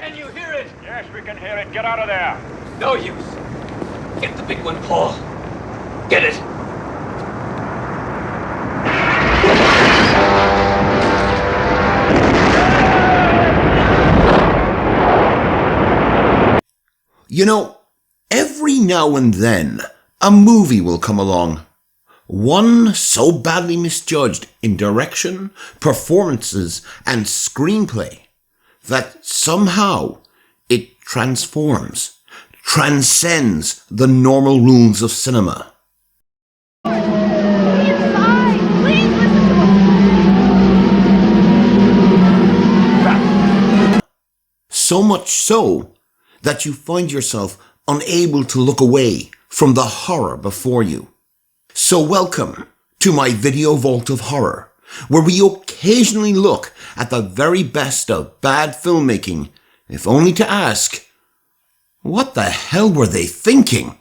Can you hear it? Yes, we can hear it. Get out of there. No use. Get the big one, Paul. Get it. You know, every now and then, a movie will come along. One so badly misjudged in direction, performances, and screenplay that somehow it transcends the normal rules of cinema. Inside! Please listen to us! So much so that you find yourself unable to look away from the horror before you. So welcome to my video Vault of Horror, where we occasionally look at the very best of bad filmmaking, if only to ask, what the hell were they thinking?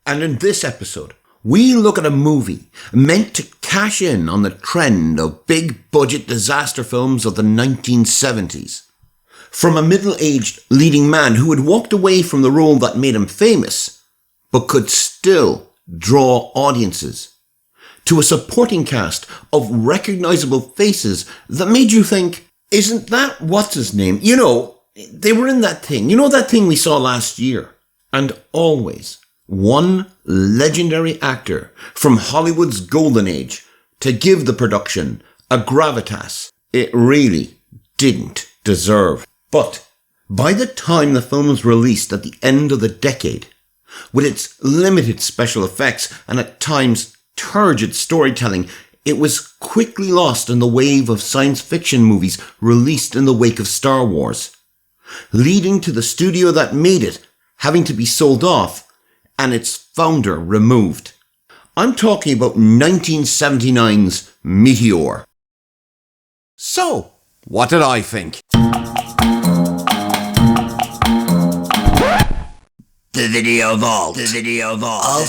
And in this episode, we look at a movie meant to cash in on the trend of big-budget disaster films of the 1970s. From a middle-aged leading man who had walked away from the role that made him famous, but could still draw audiences, to a supporting cast of recognizable faces that made you think, isn't that what's-his-name? You know, they were in that thing. You know that thing we saw last year? And always one legendary actor from Hollywood's golden age to give the production a gravitas it really didn't deserve. But by the time the film was released at the end of the decade, with its limited special effects and at times turgid storytelling, it was quickly lost in the wave of science fiction movies released in the wake of Star Wars, leading to the studio that made it having to be sold off and its founder removed. I'm talking about 1979's Meteor. So, what did I think? The Video Vault of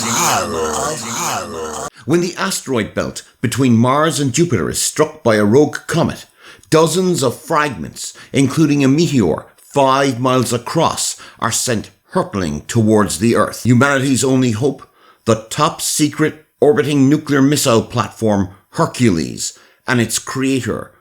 Horror. When the asteroid belt between Mars and Jupiter is struck by a rogue comet, dozens of fragments, including a meteor 5 miles across, are sent hurtling towards the Earth. Humanity's only hope, the top-secret orbiting nuclear missile platform Hercules, and its creator,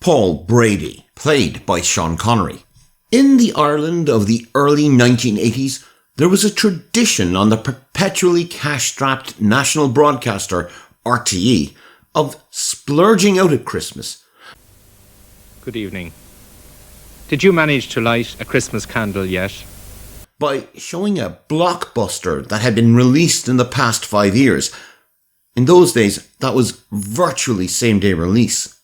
Paul Brady, played by Sean Connery. In the Ireland of the early 1980s, there was a tradition on the perpetually cash-strapped national broadcaster, RTE, of splurging out at Christmas. Good evening. Did you manage to light a Christmas candle yet? By showing a blockbuster that had been released in the past 5 years. In those days, that was virtually same-day release.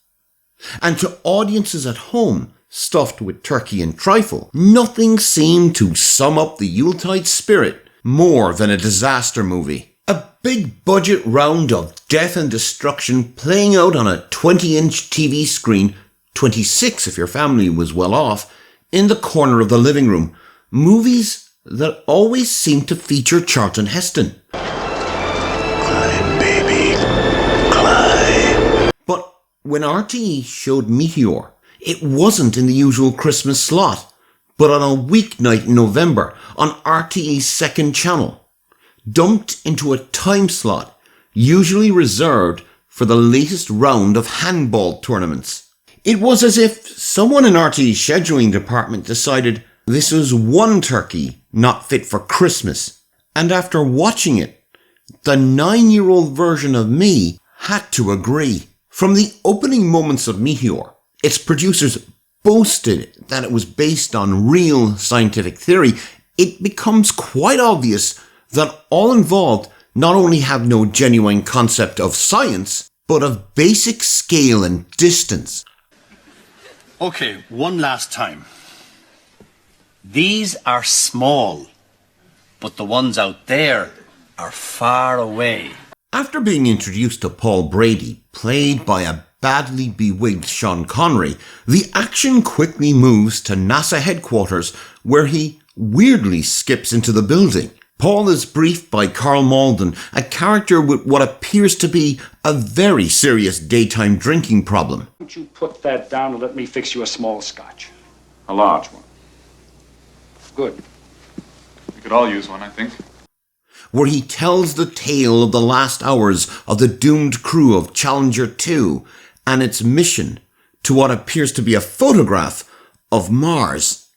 And to audiences at home, stuffed with turkey and trifle, nothing seemed to sum up the Yuletide spirit more than a disaster movie. A big budget round of death and destruction playing out on a 20-inch TV screen, 26 if your family was well off, in the corner of the living room. Movies that always seemed to feature Charlton Heston. Climb, baby, climb. But when RTE showed Meteor, it wasn't in the usual Christmas slot, but on a weeknight in November on RTE's second channel, dumped into a time slot usually reserved for the latest round of handball tournaments. It was as if someone in RTE's scheduling department decided this was one turkey not fit for Christmas, and after watching it, the 9-year-old version of me had to agree. From the opening moments of Meteor, its producers boasted that it was based on real scientific theory. It becomes quite obvious that all involved not only have no genuine concept of science, but of basic scale and distance. Okay, one last time. These are small, but the ones out there are far away. After being introduced to Paul Brady, played by a badly bewigged Sean Connery, the action quickly moves to NASA headquarters, where he weirdly skips into the building. Paul is briefed by Carl Malden, a character with what appears to be a very serious daytime drinking problem. Why don't you put that down and let me fix you a small scotch? A large one. Good. We could all use one, I think. Where he tells the tale of the last hours of the doomed crew of Challenger 2 and its mission to what appears to be a photograph of Mars.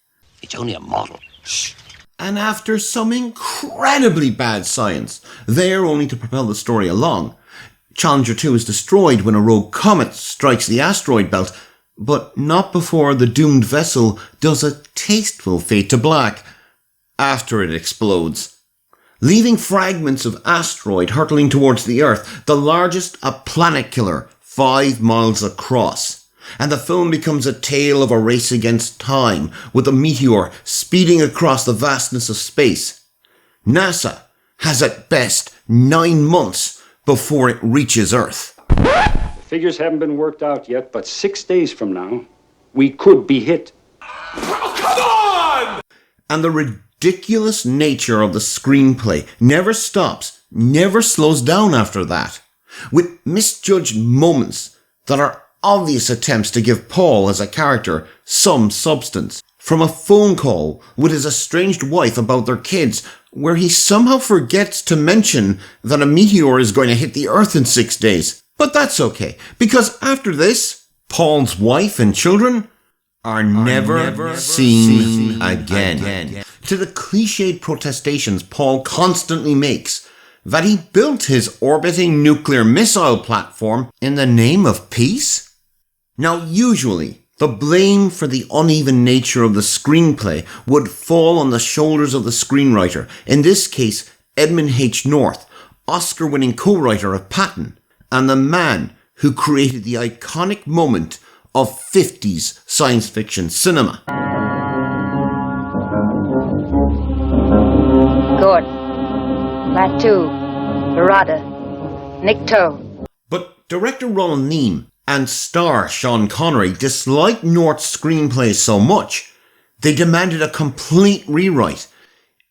It's only a model. Shh. And after some incredibly bad science, there only to propel the story along, Challenger 2 is destroyed when a rogue comet strikes the asteroid belt, but not before the doomed vessel does a tasteful fade to black after it explodes, leaving fragments of asteroid hurtling towards the Earth, the largest a planet killer 5 miles across. And the film becomes a tale of a race against time, with a meteor speeding across the vastness of space. NASA has at best 9 months before it reaches Earth. The figures haven't been worked out yet, but 6 days from now, we could be hit. And the ridiculous nature of the screenplay never stops, never slows down after that, with misjudged moments that are obvious attempts to give Paul as a character some substance. From a phone call with his estranged wife about their kids, where he somehow forgets to mention that a meteor is going to hit the Earth in 6 days. But that's okay, because after this, Paul's wife and children are never seen again. To the cliched protestations Paul constantly makes that he built his orbiting nuclear missile platform in the name of peace? Now, usually, the blame for the uneven nature of the screenplay would fall on the shoulders of the screenwriter, in this case, Edmund H. North, Oscar-winning co-writer of Patton, and the man who created the iconic moment of 50s science fiction cinema. Good. That too. Rudder. Nikto. But director Roland Neame and star Sean Connery disliked North's screenplay so much, they demanded a complete rewrite,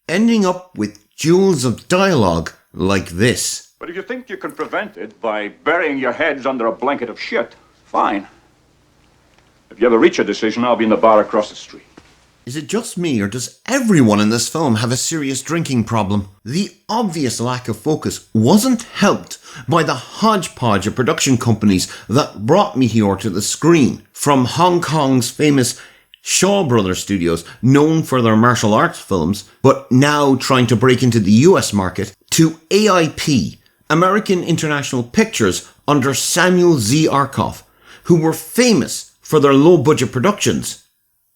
ending up with jewels of dialogue like this. But if you think you can prevent it by burying your heads under a blanket of shit, fine. If you ever reach a decision, I'll be in the bar across the street. Is it just me, or does everyone in this film have a serious drinking problem? The obvious lack of focus wasn't helped by the hodgepodge of production companies that brought Meteor to the screen, from Hong Kong's famous Shaw Brothers Studios, known for their martial arts films, but now trying to break into the US market, to AIP, American International Pictures, under Samuel Z. Arkoff, who were famous for their low-budget productions,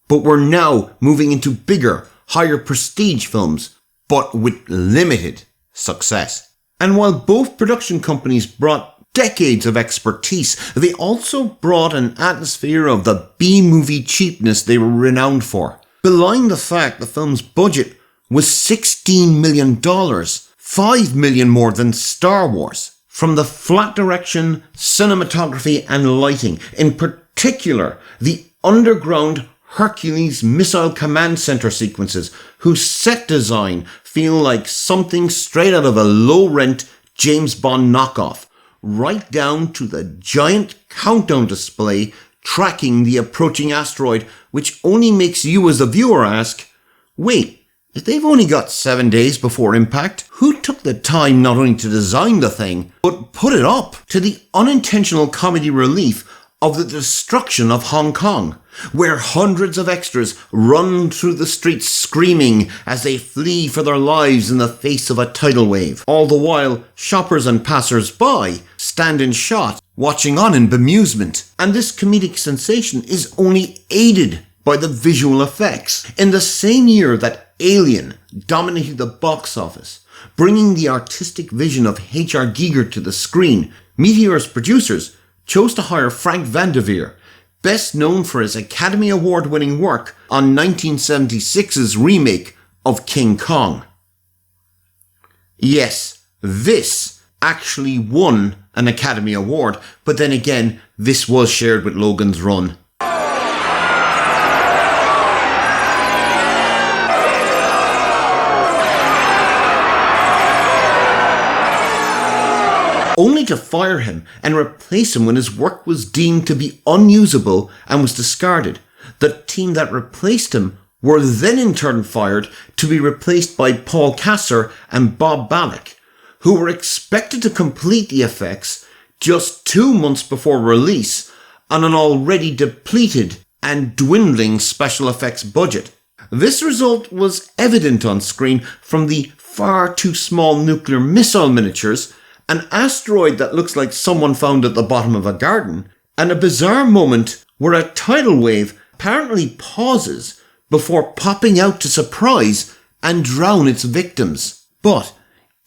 but were now moving into bigger, higher prestige films, but with limited success. And while both production companies brought decades of expertise, they also brought an atmosphere of the B-movie cheapness they were renowned for, belying the fact the film's budget was $16 million, $5 million more than Star Wars. From the flat direction, cinematography and lighting, in particular the underground Hercules missile command center sequences, whose set design feel like something straight out of a low-rent James Bond knockoff, right down to the giant countdown display tracking the approaching asteroid, which only makes you as the viewer ask, wait, if they've only got 7 days before impact, who took the time not only to design the thing, but put it up? To the unintentional comedy relief of the destruction of Hong Kong, where hundreds of extras run through the streets screaming as they flee for their lives in the face of a tidal wave. All the while, shoppers and passers-by stand in shot, watching on in bemusement. And this comedic sensation is only aided by the visual effects. In the same year that Alien dominated the box office, bringing the artistic vision of H.R. Giger to the screen, Meteor's producers chose to hire Frank Vanderveer, best known for his Academy Award-winning work on 1976's remake of King Kong. Yes, this actually won an Academy Award, but then again, this was shared with Logan's Run. only to fire him and replace him when his work was deemed to be unusable and was discarded. The team that replaced him were then in turn fired to be replaced by Paul Kasser and Bob Ballack, who were expected to complete the effects just 2 months before release on an already depleted and dwindling special effects budget. This result was evident on screen from the far too small nuclear missile miniatures, an asteroid that looks like someone found at the bottom of a garden, and a bizarre moment where a tidal wave apparently pauses before popping out to surprise and drown its victims. But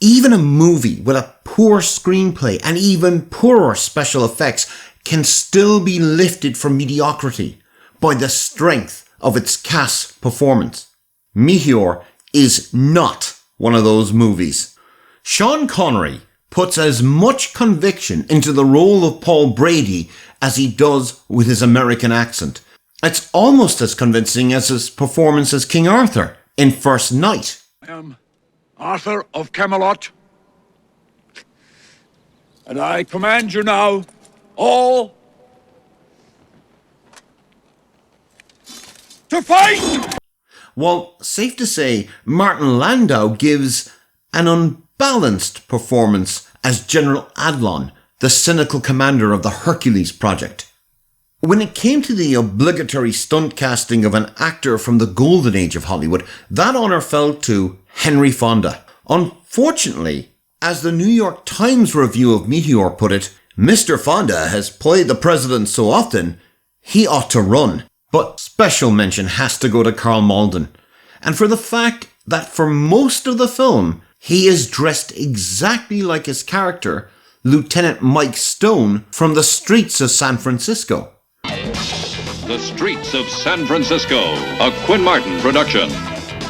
even a movie with a poor screenplay and even poorer special effects can still be lifted from mediocrity by the strength of its cast performance. Meteor is not one of those movies. Sean Connery puts as much conviction into the role of Paul Brady as he does with his American accent. It's almost as convincing as his performance as King Arthur in First Knight. I am Arthur of Camelot, and I command you now, all, to fight! While safe to say, Martin Landau gives an unbalanced performance as General Adlon, the cynical commander of the Hercules project. When it came to the obligatory stunt casting of an actor from the golden age of Hollywood, that honour fell to Henry Fonda. Unfortunately, as the New York Times review of Meteor put it, Mr. Fonda has played the president so often, he ought to run. But special mention has to go to Karl Malden, and for the fact that for most of the film, he is dressed exactly like his character, Lieutenant Mike Stone, from the streets of San Francisco. The Streets of San Francisco, a Quinn Martin production,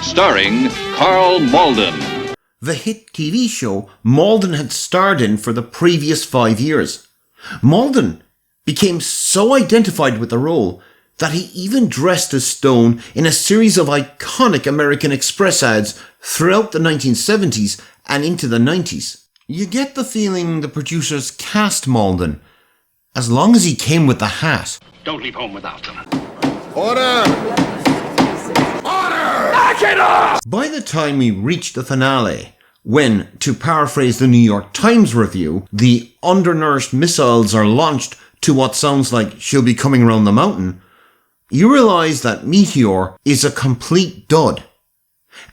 starring Karl Malden. The hit TV show Malden had starred in for the previous 5 years. Malden became so identified with the role that he even dressed as Stone in a series of iconic American Express ads throughout the 1970s and into the 90s. You get the feeling the producers cast Malden, as long as he came with the hat. Don't leave home without them. Order! Order! Knock it off! By the time we reached the finale, when, to paraphrase the New York Times review, the undernourished missiles are launched to what sounds like she'll be coming around the mountain, you realise that Meteor is a complete dud,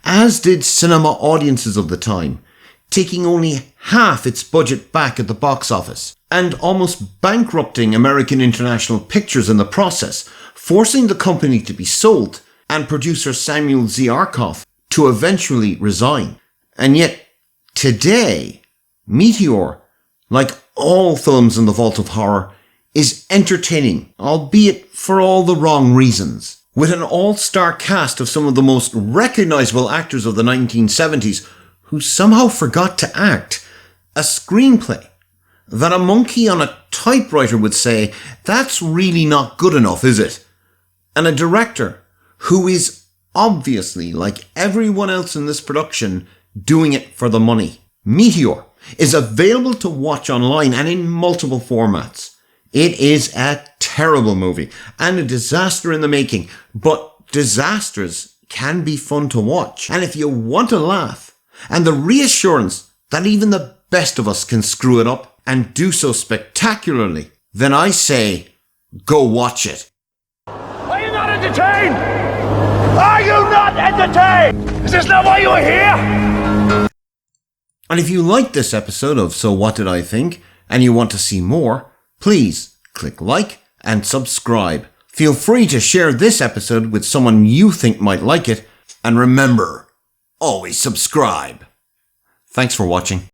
as did cinema audiences of the time, taking only half its budget back at the box office, and almost bankrupting American International Pictures in the process, forcing the company to be sold, and producer Samuel Z. Arkoff to eventually resign. And yet, today, Meteor, like all films in the Vault of Horror, is entertaining, albeit for all the wrong reasons. With an all-star cast of some of the most recognisable actors of the 1970s who somehow forgot to act, a screenplay that a monkey on a typewriter would say, that's really not good enough, is it? And a director who is obviously, like everyone else in this production, doing it for the money. Meteor is available to watch online and in multiple formats. It is a terrible movie and a disaster in the making, but disasters can be fun to watch. And if you want to laugh and the reassurance that even the best of us can screw it up and do so spectacularly, then I say, go watch it. Are you not entertained? Are you not entertained? Is this not why you are here? And if you like this episode of So What Did I Think and you want to see more, please click like and subscribe. Feel free to share this episode with someone you think might like it. And remember, always subscribe. Thanks for watching.